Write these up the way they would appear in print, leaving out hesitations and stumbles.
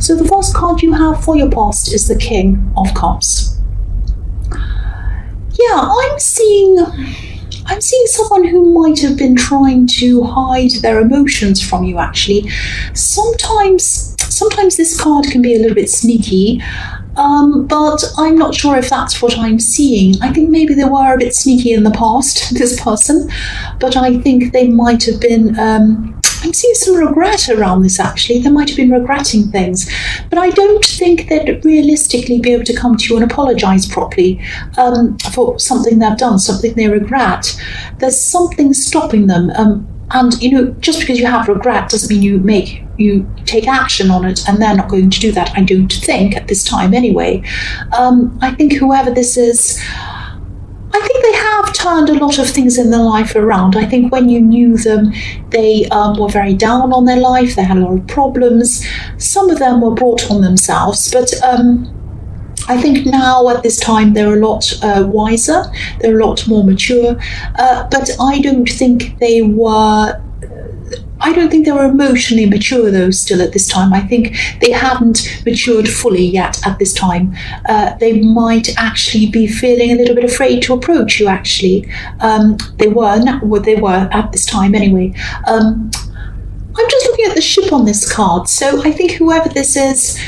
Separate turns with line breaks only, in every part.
So the first card you have for your past is the King of Cups. Yeah, I'm seeing someone who might have been trying to hide their emotions from you, actually. Sometimes this card can be a little bit sneaky, but I'm not sure if that's what I'm seeing. I think maybe they were a bit sneaky in the past, this person, but I think they might have been, I'm seeing some regret around this, actually. They might have been regretting things, but I don't think they'd realistically be able to come to you and apologise properly for something they've done, something they regret. There's something stopping them. And, just because you have regret doesn't mean you take action on it, and they're not going to do that, I don't think, at this time anyway. I think whoever this is, I think they have turned a lot of things in their life around. I think when you knew them, they were very down on their life, they had a lot of problems. Some of them were brought on themselves, but I think now at this time they're a lot wiser, they're a lot more mature, but I don't think they were emotionally mature though still at this time. I think they hadn't matured fully yet at this time. They might actually be feeling a little bit afraid to approach you, actually. They were at this time anyway. I'm just looking at the ship on this card, so I think whoever this is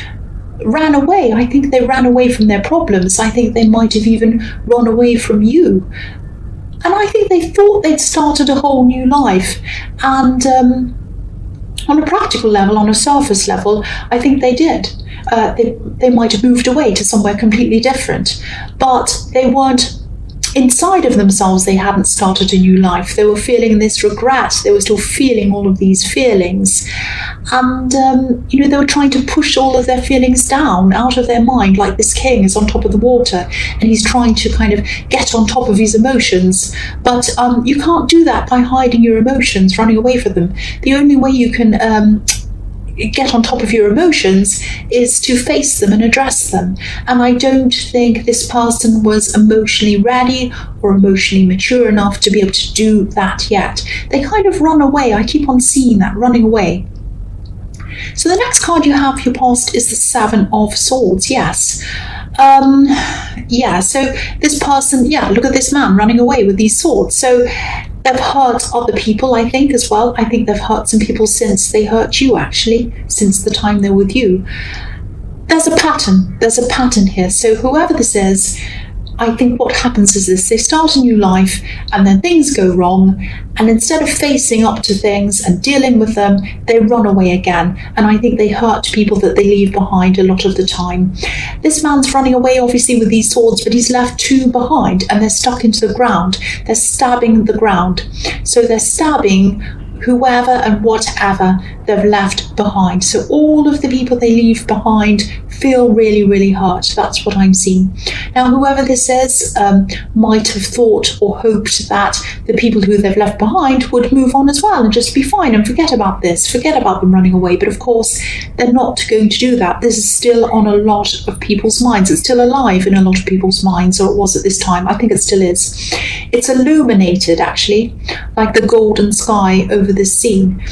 ran away. I think they ran away from their problems. I think they might have even run away from you. And I think they thought they'd started a whole new life. And on a practical level, on a surface level, I think they did. They might have moved away to somewhere completely different. But they weren't inside of themselves. They hadn't started a new life. They were feeling this regret. They were still feeling all of these feelings. And, they were trying to push all of their feelings down out of their mind, like this king is on top of the water and he's trying to kind of get on top of his emotions. But you can't do that by hiding your emotions, running away from them. The only way you can get on top of your emotions is to face them and address them. And I don't think this person was emotionally ready or emotionally mature enough to be able to do that yet. They kind of run away. I keep on seeing that, running away. So the next card you have for your past is the Seven of Swords. Yes. So this person, look at this man running away with these swords. So they've hurt other people, I think, as well. I think they've hurt some people since they hurt you, actually, since the time they're with you. There's a pattern here. So whoever this is, I think what happens is this: they start a new life and then things go wrong, and instead of facing up to things and dealing with them, they run away again. And I think they hurt people that they leave behind a lot of the time. This man's running away obviously with these swords, but he's left two behind and they're stuck into the ground. They're stabbing the ground. So they're stabbing whoever and whatever they've left behind. So all of the people they leave behind feel really, really hurt. That's what I'm seeing. Now, whoever this is might have thought or hoped that the people who they've left behind would move on as well and just be fine and forget about this, forget about them running away. But of course, they're not going to do that. This is still on a lot of people's minds. It's still alive in a lot of people's minds, or it was at this time. I think it still is. It's illuminated, actually, like the golden sky over this scene.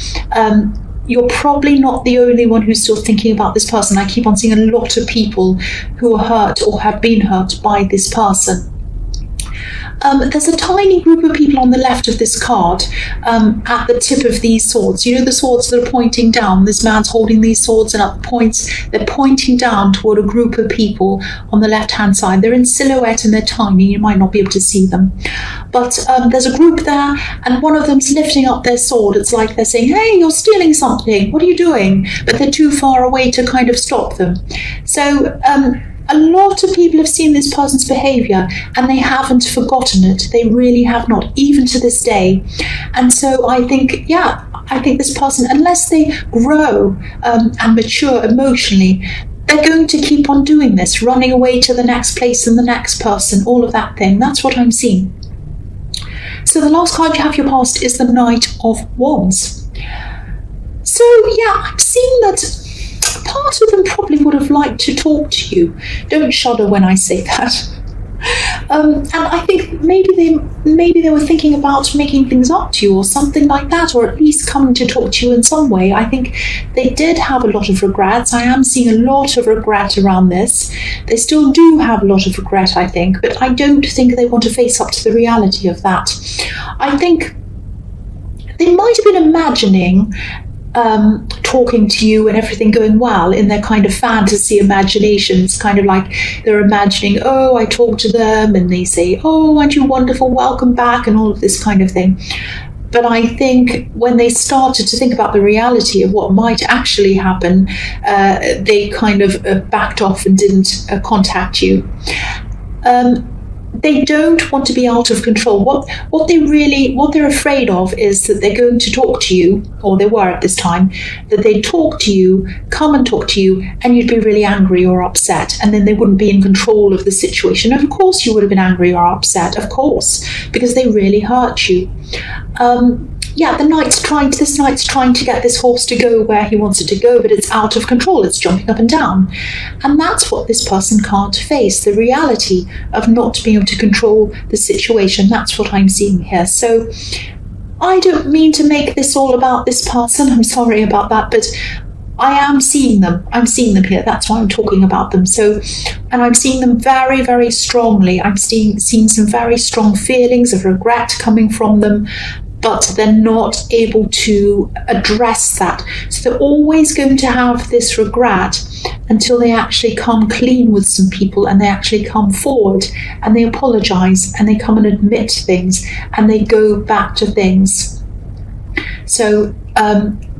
You're probably not the only one who's still thinking about this person. I keep on seeing a lot of people who are hurt or have been hurt by this person. There's a tiny group of people on the left of this card at the tip of these swords. You know, the swords that are pointing down. This man's holding these swords, and at the points, they're pointing down toward a group of people on the left-hand side. They're in silhouette and they're tiny. You might not be able to see them. But there's a group there, and one of them's lifting up their sword. It's like they're saying, hey, you're stealing something. What are you doing? But they're too far away to kind of stop them. So a lot of people have seen this person's behaviour and they haven't forgotten it. They really have not, even to this day. And so I think this person, unless they grow and mature emotionally, they're going to keep on doing this, running away to the next place and the next person, all of that thing. That's what I'm seeing. So the last card you have your past is the Knight of Wands. So I'm seeing that part of them probably would have liked to talk to you. Don't shudder when I say that. And I think maybe they were thinking about making things up to you or something like that, or at least coming to talk to you in some way. I think they did have a lot of regrets. I am seeing a lot of regret around this. They still do have a lot of regret, I think, but I don't think they want to face up to the reality of that. I think they might have been imagining talking to you and everything going well in their kind of fantasy imaginations, kind of like they're imagining, oh, I talk to them and they say, oh, aren't you wonderful, welcome back, and all of this kind of thing. But I think when they started to think about the reality of what might actually happen, they kind of backed off and didn't contact you. They don't want to be out of control. What they're afraid of is that they're going to talk to you, or they were at this time, that they'd talk to you, come and talk to you, and you'd be really angry or upset, and then they wouldn't be in control of the situation. And of course you would have been angry or upset, of course, because they really hurt you. This knight's trying to get this horse to go where he wants it to go, but it's out of control. It's jumping up and down. And that's what this person can't face, the reality of not being able to control the situation. That's what I'm seeing here. So I don't mean to make this all about this person. I'm sorry about that, but I am seeing them. I'm seeing them here. That's why I'm talking about them. So, and I'm seeing them very, very strongly. I'm seeing some very strong feelings of regret coming from them, but they're not able to address that. So they're always going to have this regret until they actually come clean with some people, and they actually come forward and they apologize and they come and admit things and they go back to things. So,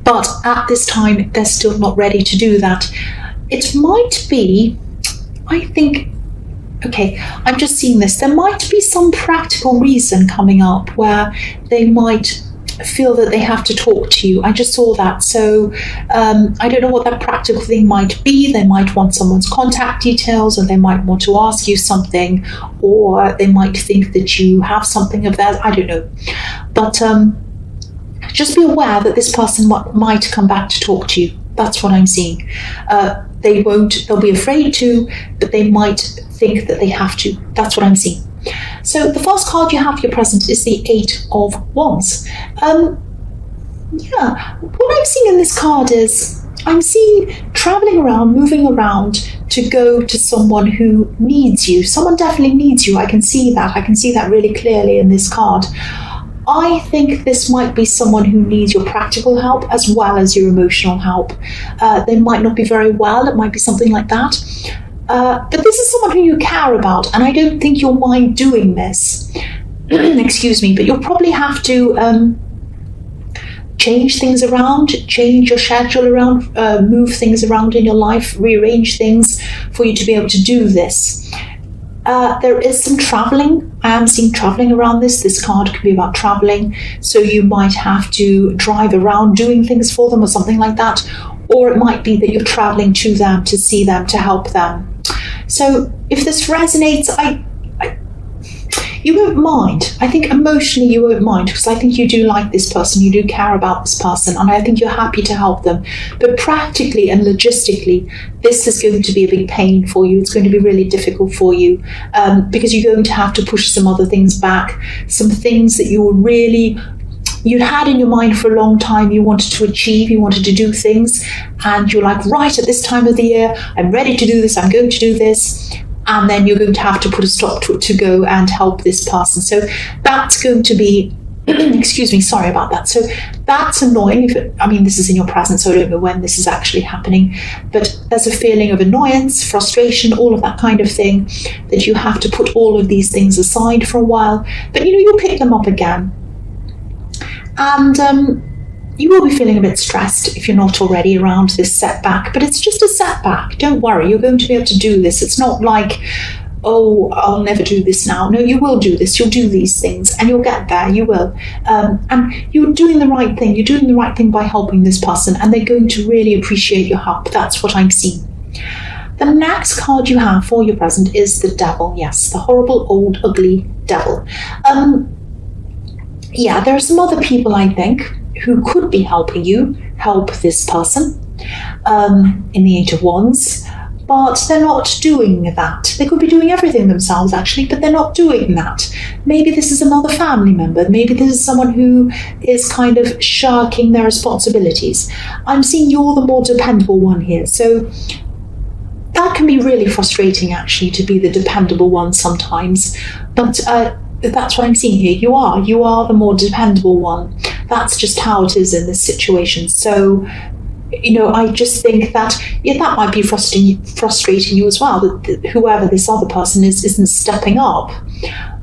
but at this time, they're still not ready to do that. It might be, I think, okay, I'm just seeing this. There might be some practical reason coming up where they might feel that they have to talk to you. I just saw that. So I don't know what that practical thing might be. They might want someone's contact details, or they might want to ask you something, or they might think that you have something of theirs. I don't know. But just be aware that this person might come back to talk to you. That's what I'm seeing. They'll be afraid to, but they might think that they have to. That's what I'm seeing. So the first card you have for your present is the Eight of Wands. What I'm seeing in this card is I'm seeing traveling around, moving around to go to someone who needs you. Someone definitely needs you. I can see that. I can see that really clearly in this card. I think this might be someone who needs your practical help as well as your emotional help. They might not be very well. It might be something like that. But this is someone who you care about, and I don't think you'll mind doing this. Excuse me, but you'll probably have to change things around, change your schedule around, move things around in your life, rearrange things for you to be able to do this. There is some traveling. I am seeing traveling around this. This card could be about traveling. So you might have to drive around doing things for them or something like that. Or it might be that you're traveling to them, to see them, to help them. So if this resonates, you won't mind. I think emotionally you won't mind, because I think you do like this person, you do care about this person, and I think you're happy to help them. But practically and logistically, this is going to be a big pain for you. It's going to be really difficult for you, because you're going to have to push some other things back, some things that you'd had in your mind for a long time, you wanted to achieve, you wanted to do things, and you're like, right, at this time of the year, I'm ready to do this, I'm going to do this. And then you're going to have to put a stop to it to go and help this person. So that's going to be, excuse me, sorry about that. So that's annoying. This is in your present, so I don't know when this is actually happening. But there's a feeling of annoyance, frustration, all of that kind of thing, that you have to put all of these things aside for a while. But, you'll pick them up again. And you will be feeling a bit stressed if you're not already around this setback, but it's just a setback. Don't worry, you're going to be able to do this. It's not like, oh, I'll never do this now. No, you will do this. You'll do these things and you'll get there. You will. And you're doing the right thing. You're doing the right thing by helping this person, and they're going to really appreciate your help. That's what I'm seeing. The next card you have for your present is the Devil. Yes, the horrible, old, ugly Devil. There are some other people, I think, who could be helping you help this person in the Eight of Wands. but they're not doing that. They could be doing everything themselves, actually, but they're not doing that. Maybe this is another family member. Maybe this is someone who is kind of shirking their responsibilities. I'm seeing you're the more dependable one here. So that can be really frustrating, actually, to be the dependable one sometimes. But that's what I'm seeing here. You are the more dependable one. That's just how it is in this situation. So, I just think that, that might be frustrating you as well, that whoever this other person is isn't stepping up.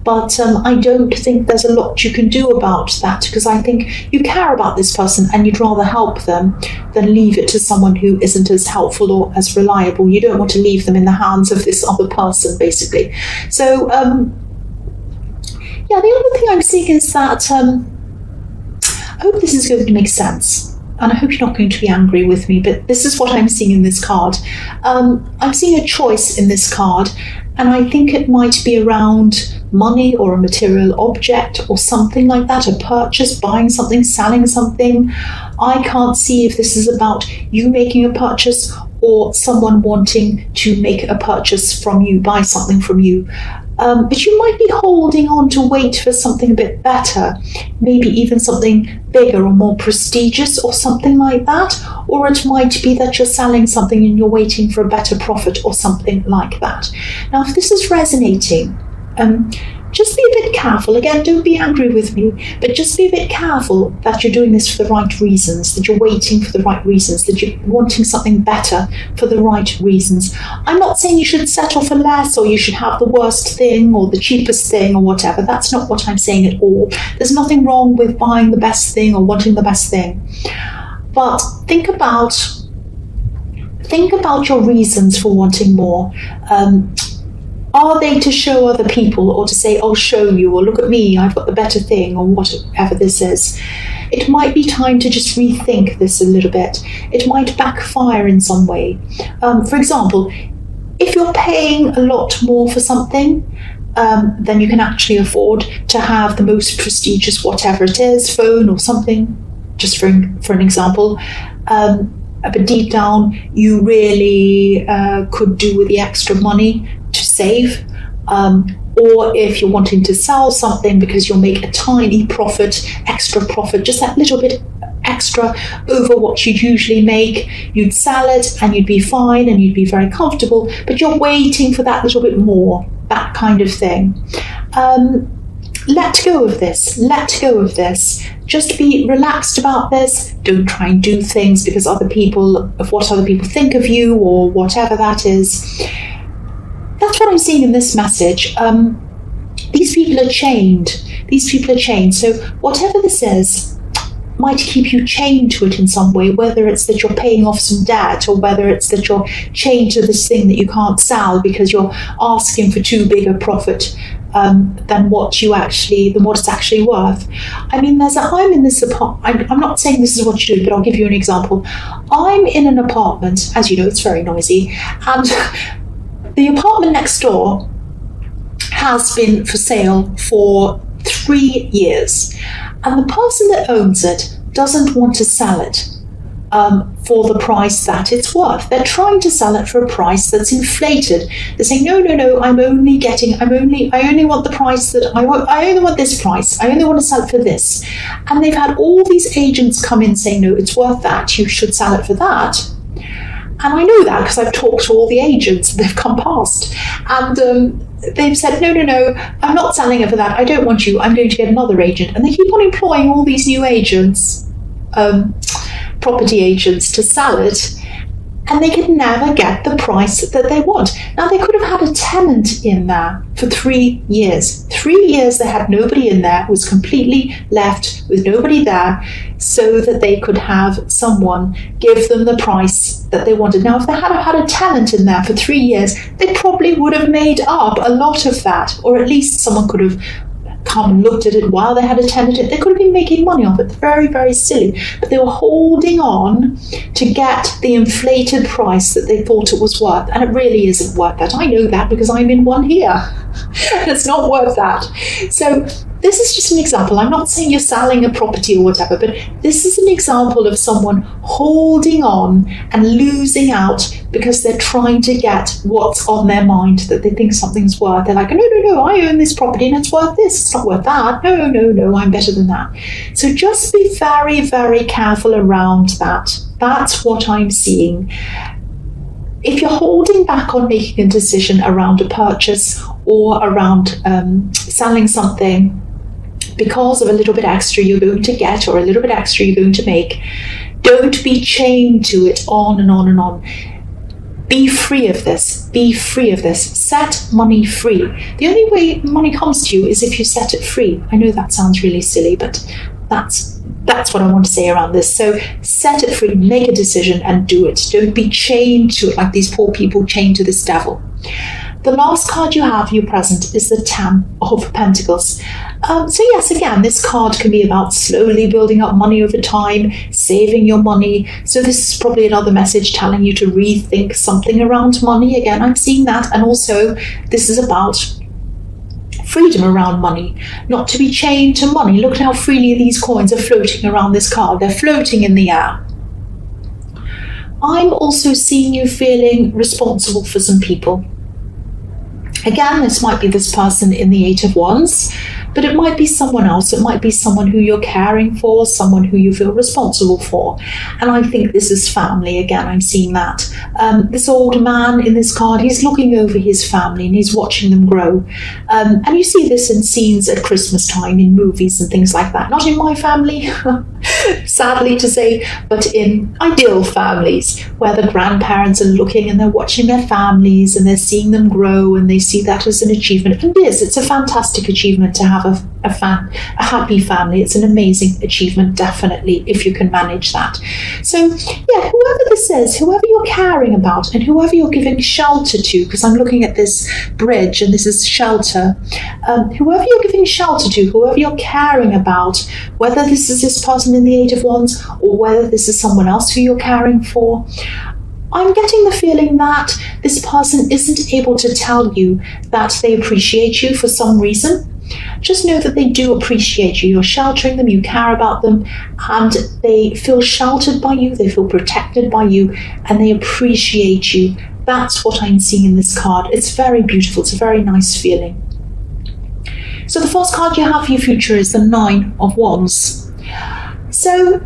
But I don't think there's a lot you can do about that, because I think you care about this person and you'd rather help them than leave it to someone who isn't as helpful or as reliable. You don't want to leave them in the hands of this other person, basically. So, the other thing I'm seeing is that I hope this is going to make sense. And I hope you're not going to be angry with me, but this is what I'm seeing in this card. I'm seeing a choice in this card, and I think it might be around money or a material object or something like that, a purchase, buying something, selling something. I can't see if this is about you making a purchase or someone wanting to make a purchase from you, buy something from you. But you might be holding on to wait for something a bit better, maybe even something bigger or more prestigious or something like that. Or it might be that you're selling something and you're waiting for a better profit or something like that. Now, if this is resonating, just be a bit careful. Again, don't be angry with me, but just be a bit careful that you're doing this for the right reasons, that you're waiting for the right reasons, that you're wanting something better for the right reasons. I'm not saying you should settle for less or you should have the worst thing or the cheapest thing or whatever. That's not what I'm saying at all. There's nothing wrong with buying the best thing or wanting the best thing. But think about your reasons for wanting more. Are they to show other people or to say, I'll show you, or look at me, I've got the better thing, or whatever this is? It might be time to just rethink this a little bit. It might backfire in some way. For example, if you're paying a lot more for something, then you can actually afford to have the most prestigious whatever it is, phone or something, just for an example. But deep down, you really could do with the extra money to save, or if you're wanting to sell something because you'll make a tiny profit, extra profit, just that little bit extra over what you'd usually make, you'd sell it and you'd be fine and you'd be very comfortable, but you're waiting for that little bit more, that kind of thing. Let go of this. Let go of this. Just be relaxed about this. Don't try and do things because of what other people think of you or whatever that is. That's what I'm seeing in this message. These people are chained. These people are chained. So whatever this is might keep you chained to it in some way, whether it's that you're paying off some debt or whether it's that you're chained to this thing that you can't sell because you're asking for too big a profit than what it's actually worth. I mean, I'm in this apartment. I'm not saying this is what you do, but I'll give you an example. I'm in an apartment, as you know, it's very noisy, and the apartment next door has been for sale for 3 years, and the person that owns it doesn't want to sell it for the price that it's worth. They're trying to sell it for a price that's inflated. They're saying, no, I only want the price that I only want this price. I only want to sell it for this. And they've had all these agents come in saying, no, it's worth that. You should sell it for that. And I know that because I've talked to all the agents and they've come past. And they've said, no, I'm not selling it for that. I don't want you. I'm going to get another agent. And they keep on employing all these new agents, property agents, to sell it. And they could never get the price that they want. Now, they could have had a tenant in there for 3 years. 3 years they had nobody in there. It was completely left with nobody there so that they could have someone give them the price that they wanted. Now, if they had had a tenant in there for 3 years, they probably would have made up a lot of that, or at least someone could have come and looked at it while they had a tenant. They could have been making money off it. Very, very silly. But they were holding on to get the inflated price that they thought it was worth. And it really isn't worth that. I know that because I'm in one here. It's not worth that. So this is just an example. I'm not saying you're selling a property or whatever, but this is an example of someone holding on and losing out because they're trying to get what's on their mind that they think something's worth. They're like, no, I own this property and it's worth this. It's not worth that. No, I'm better than that. So just be very, very careful around that. That's what I'm seeing. If you're holding back on making a decision around a purchase or around selling something because of a little bit extra you're going to get or a little bit extra you're going to make, don't be chained to it on and on and on. Be free of this. Be free of this. Set money free. The only way money comes to you is if you set it free. I know that sounds really silly, but that's what I want to say around this. So set it free, make a decision and do it. Don't be chained to it like these poor people chained to this devil. The last card you have for your present is the 10 of Pentacles. So yes, again, this card can be about slowly building up money over time, saving your money. So this is probably another message telling you to rethink something around money. Again, I'm seeing that. And also this is about freedom around money, not to be chained to money. Look at how freely these coins are floating around this card. They're floating in the air. I'm also seeing you feeling responsible for some people. Again, this might be this person in the Eight of Wands, but it might be someone else. It might be someone who you're caring for, someone who you feel responsible for. And I think this is family. Again, I'm seeing that. This old man in this card, he's looking over his family and he's watching them grow. And you see this in scenes at Christmas time, in movies and things like that. Not in my family, sadly to say, but in ideal families where the grandparents are looking and they're watching their families and they're seeing them grow and they see that as an achievement. And it's a fantastic achievement to have a happy family. It's an amazing achievement, definitely, if you can manage that. So yeah, whoever this is, whoever you're caring about and whoever you're giving shelter to, because I'm looking at this bridge and this is shelter, whoever you're giving shelter to, whoever you're caring about, whether this is this person in the Eight of Wands or whether this is someone else who you're caring for, I'm getting the feeling that this person isn't able to tell you that they appreciate you for some reason. Just know that they do appreciate you. You're sheltering them, you care about them, and they feel sheltered by you, they feel protected by you, and they appreciate you. That's what I'm seeing in this card. It's very beautiful. It's a very nice feeling. So the first card you have for your future is the Nine of Wands. So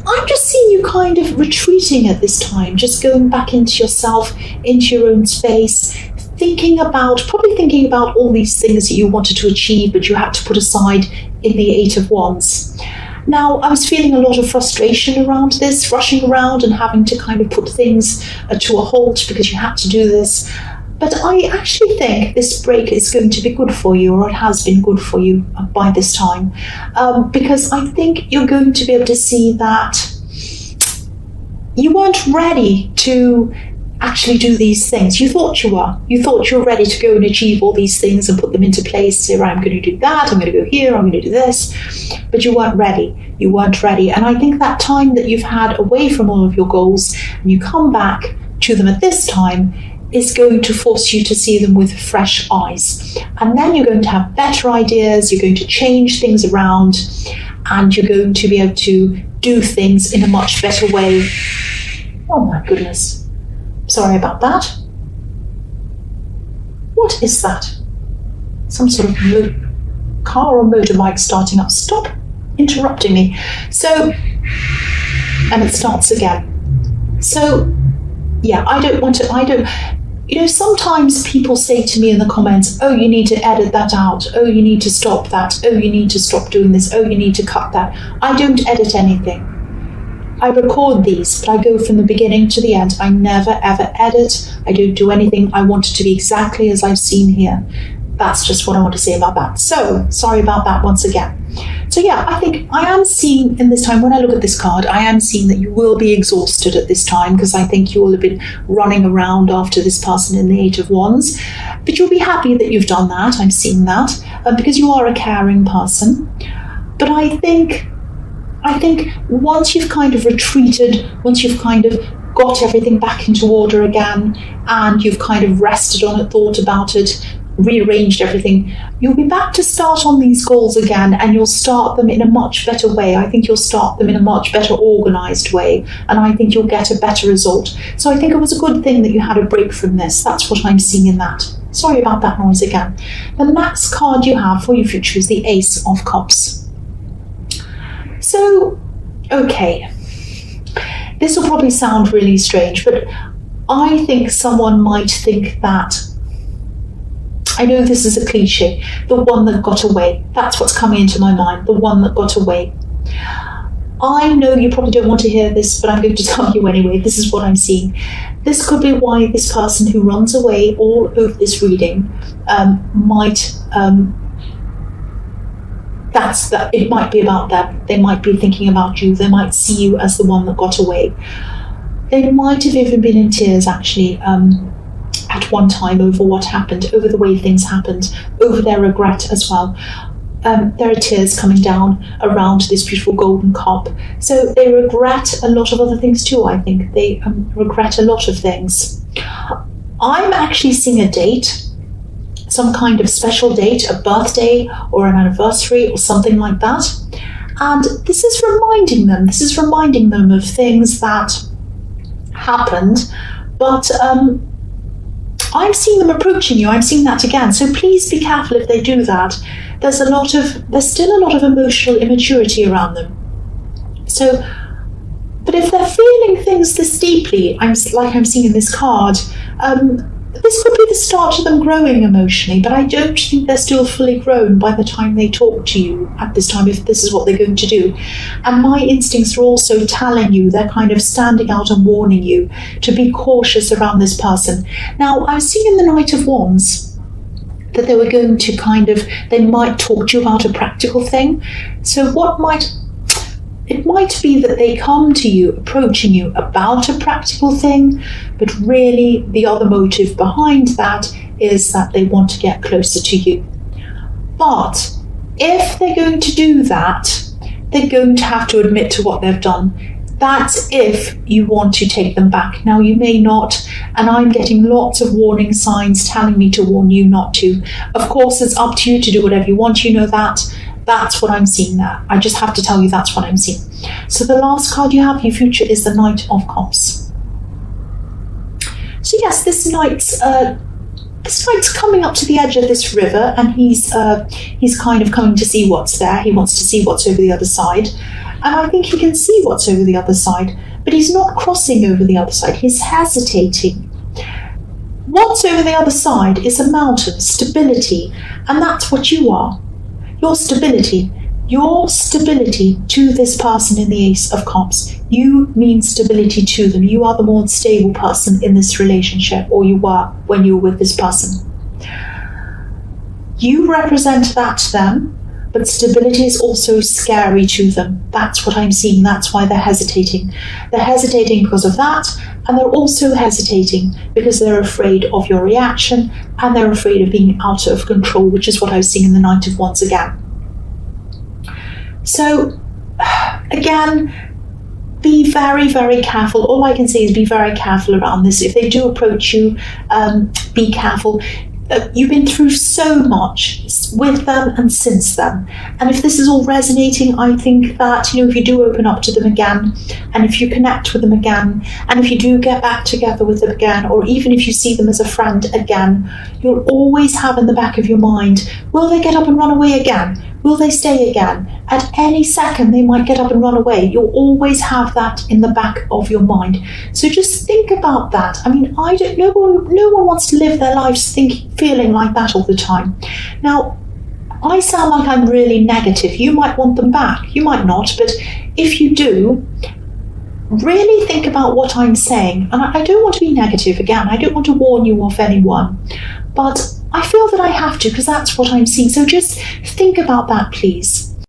I'm just seeing you kind of retreating at this time, just going back into yourself, into your own space, probably thinking about all these things that you wanted to achieve, but you had to put aside in the Eight of Wands. Now, I was feeling a lot of frustration around this, rushing around and having to kind of put things to a halt because you had to do this. But I actually think this break is going to be good for you, or it has been good for you by this time, because I think you're going to be able to see that you weren't ready to actually do these things. You thought you were. You thought you were ready to go and achieve all these things and put them into place. Say, right, I'm going to do that, I'm going to go here, I'm going to do this. But you weren't ready. You weren't ready. And I think that time that you've had away from all of your goals and you come back to them at this time is going to force you to see them with fresh eyes. And then you're going to have better ideas, you're going to change things around, and you're going to be able to do things in a much better way. Oh my goodness. Sorry about that. What is that? Some sort of car or motorbike starting up. Stop interrupting me. So, and it starts again. So, yeah, sometimes people say to me in the comments, oh, you need to edit that out. Oh, you need to stop that. Oh, you need to stop doing this. Oh, you need to cut that. I don't edit anything. I record these, but I go from the beginning to the end. I never, ever edit. I don't do anything. I want it to be exactly as I've seen here. That's just what I want to say about that. So, sorry about that once again. So yeah, I think I am seeing in this time, when I look at this card, I am seeing that you will be exhausted at this time, because I think you will have been running around after this person in the Eight of Wands. But you'll be happy that you've done that. I'm seeing that, because you are a caring person. But I think once you've kind of retreated, once you've kind of got everything back into order again, and you've kind of rested on it, thought about it, rearranged everything, you'll be back to start on these goals again, and you'll start them in a much better way. I think you'll start them in a much better organized way, and I think you'll get a better result. So I think it was a good thing that you had a break from this. That's what I'm seeing in that. Sorry about that noise again. The next card you have for your future is the Ace of Cups. So, okay, this will probably sound really strange, but I think someone might think that, I know this is a cliche, the one that got away. That's what's coming into my mind, the one that got away. I know you probably don't want to hear this, but I'm going to tell you anyway. This is what I'm seeing. This could be why this person who runs away all over this reading might, it might be about them. They might be thinking about you. They might see you as the one that got away. They might have even been in tears, actually, at one time over what happened, over the way things happened, over their regret as well. There are tears coming down around this beautiful golden cup. So they regret a lot of other things too, I think. They regret a lot of things. I'm actually seeing a date, some kind of special date, a birthday or an anniversary or something like that. And this is reminding them of things that happened, but I'm seeing them approaching you. I'm seeing that again. So please be careful if they do that. There's still a lot of emotional immaturity around them. So, but if they're feeling things this deeply, I'm seeing in this card, this could be the start of them growing emotionally, but I don't think they're still fully grown by the time they talk to you at this time, if this is what they're going to do. And my instincts are also telling you, they're kind of standing out and warning you to be cautious around this person. Now, I was seeing in the Knight of Wands that they were going to they might talk to you about a practical thing. So it might be that they come to you, approaching you about a practical thing, but really the other motive behind that is that they want to get closer to you. But if they're going to do that, they're going to have to admit to what they've done. That's if you want to take them back. Now, you may not, and I'm getting lots of warning signs telling me to warn you not to. Of course, it's up to you to do whatever you want, you know that. That's what I'm seeing there. I just have to tell you that's what I'm seeing. So the last card you have, your future, is the Knight of Cups. So yes, this knight's coming up to the edge of this river, and he's kind of coming to see what's there. He wants to see what's over the other side. And I think he can see what's over the other side, but he's not crossing over the other side. He's hesitating. What's over the other side is a mountain, stability, and that's what you are. Your stability to this person in the Ace of Cups. You mean stability to them. You are the more stable person in this relationship, or you were when you were with this person. You represent that to them, but stability is also scary to them. That's what I'm seeing. That's why they're hesitating. They're hesitating because of that, and they're also hesitating because they're afraid of your reaction, and they're afraid of being out of control, which is what I was seeing in the Knight of Wands again. So, again, be very, very careful. All I can say is be very careful around this. If they do approach you, be careful. You've been through so much with them and since them. And if this is all resonating, I think that, if you do open up to them again, and if you connect with them again, and if you do get back together with them again, or even if you see them as a friend again, you'll always have in the back of your mind, will they get up and run away again? Will they stay again? At any second, they might get up and run away. You'll always have that in the back of your mind. So just think about that. I mean, no one wants to live their lives feeling like that all the time. Now, I sound like I'm really negative. You might want them back. You might not. But if you do, really think about what I'm saying. And I don't want to be negative again. I don't want to warn you off anyone. But I feel that I have to, because that's what I'm seeing. So just think about that, please.